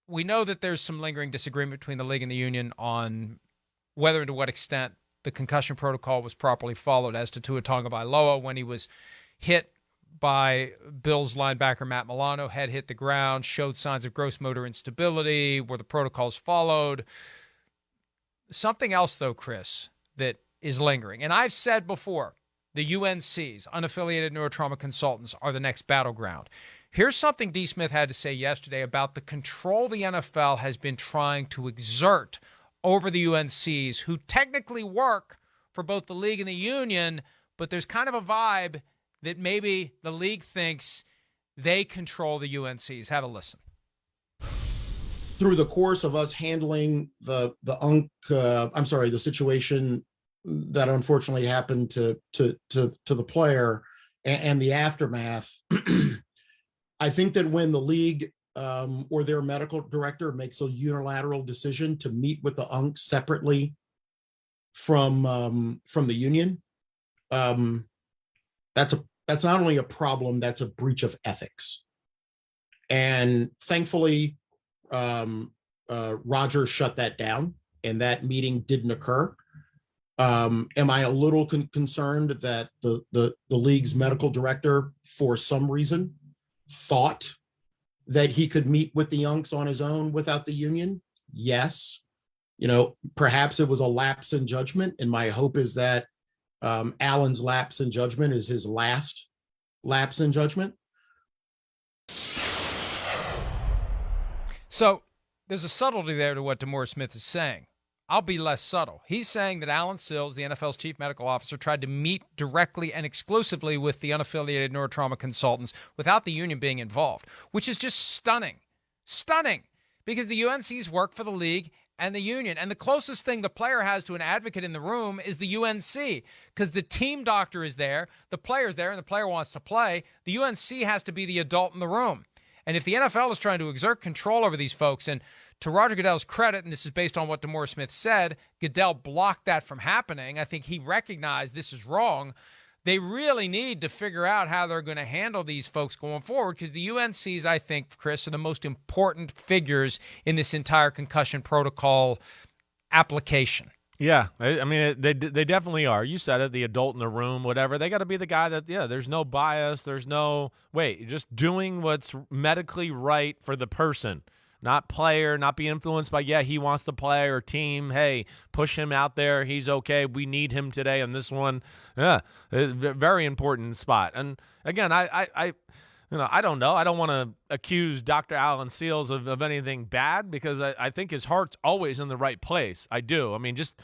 we know that there's some lingering disagreement between the league and the union on whether and to what extent the concussion protocol was properly followed as to Tua Tagovailoa when he was hit by Bills linebacker Matt Milano, head hit the ground, showed signs of gross motor instability, were the protocols followed. Something else, though, Chris, that is lingering. And I've said before, the UNCs, unaffiliated neurotrauma consultants, are the next battleground. Here's something D. Smith had to say yesterday about the control the NFL has been trying to exert over the UNCs, who technically work for both the league and the union, but there's kind of a vibe that maybe the league thinks they control the UNCs. Have a listen. Through the course of us handling the situation that unfortunately happened to the player and the aftermath, I think that when the league or their medical director makes a unilateral decision to meet with the UNC separately from the union, that's not only a problem, that's a breach of ethics. And thankfully, Roger shut that down, and that meeting didn't occur. Am I a little concerned that the league's medical director, for some reason, thought that he could meet with the Unks on his own without the union? Yes. Perhaps it was a lapse in judgment, and my hope is that Allen's lapse in judgment is his last lapse in judgment. So there's a subtlety there to what DeMaurice Smith is saying. I'll be less subtle. He's saying that Alan Sills, the NFL's chief medical officer, tried to meet directly and exclusively with the unaffiliated neurotrauma consultants without the union being involved, which is just stunning. Stunning, because the UNCs work for the league and the union. And the closest thing the player has to an advocate in the room is the UNC, because the team doctor is there, the player's there, and the player wants to play. The UNC has to be the adult in the room. And if the NFL is trying to exert control over these folks, and to Roger Goodell's credit, and this is based on what DeMaurice Smith said, Goodell blocked that from happening. I think he recognized this is wrong. They really need to figure out how they're going to handle these folks going forward, because the UNCs, I think, Chris, are the most important figures in this entire concussion protocol application. Yeah, I mean, they definitely are. You said it, the adult in the room, whatever. They got to be the guy that, there's no bias. There's no, you're just doing what's medically right for the person, not player, not be influenced by, he wants to play, or team, hey, push him out there. He's okay. We need him today on this one. Yeah, very important spot. And again, I don't know. I don't want to accuse Dr. Alan Seals of anything bad, because I think his heart's always in the right place. I do. I mean, just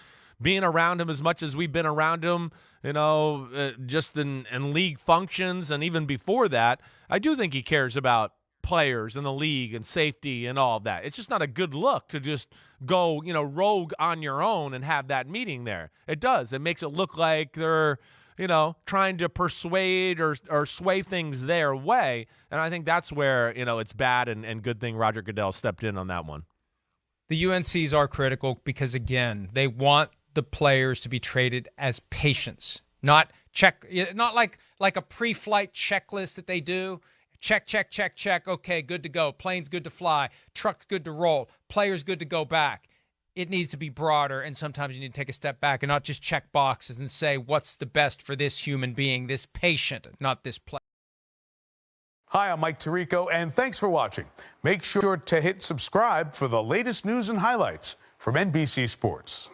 being around him as much as we've been around him, just in league functions and even before that, I do think he cares about players in the league and safety and all of that. It's just not a good look to just go, rogue on your own and have that meeting there. It does. It makes it look like they're trying to persuade or sway things their way. And I think that's where, it's bad, and good thing Roger Goodell stepped in on that one. The UNCs are critical because, again, they want the players to be treated as patients, not like a pre-flight checklist that they do. Check, check, check, check. Okay, good to go. Plane's good to fly. Truck's good to roll. Player's good to go back. It needs to be broader, and sometimes you need to take a step back and not just check boxes and say what's the best for this human being, this patient, not this player. Hi, I'm Mike Tirico, and thanks for watching. Make sure to hit subscribe for the latest news and highlights from NBC Sports.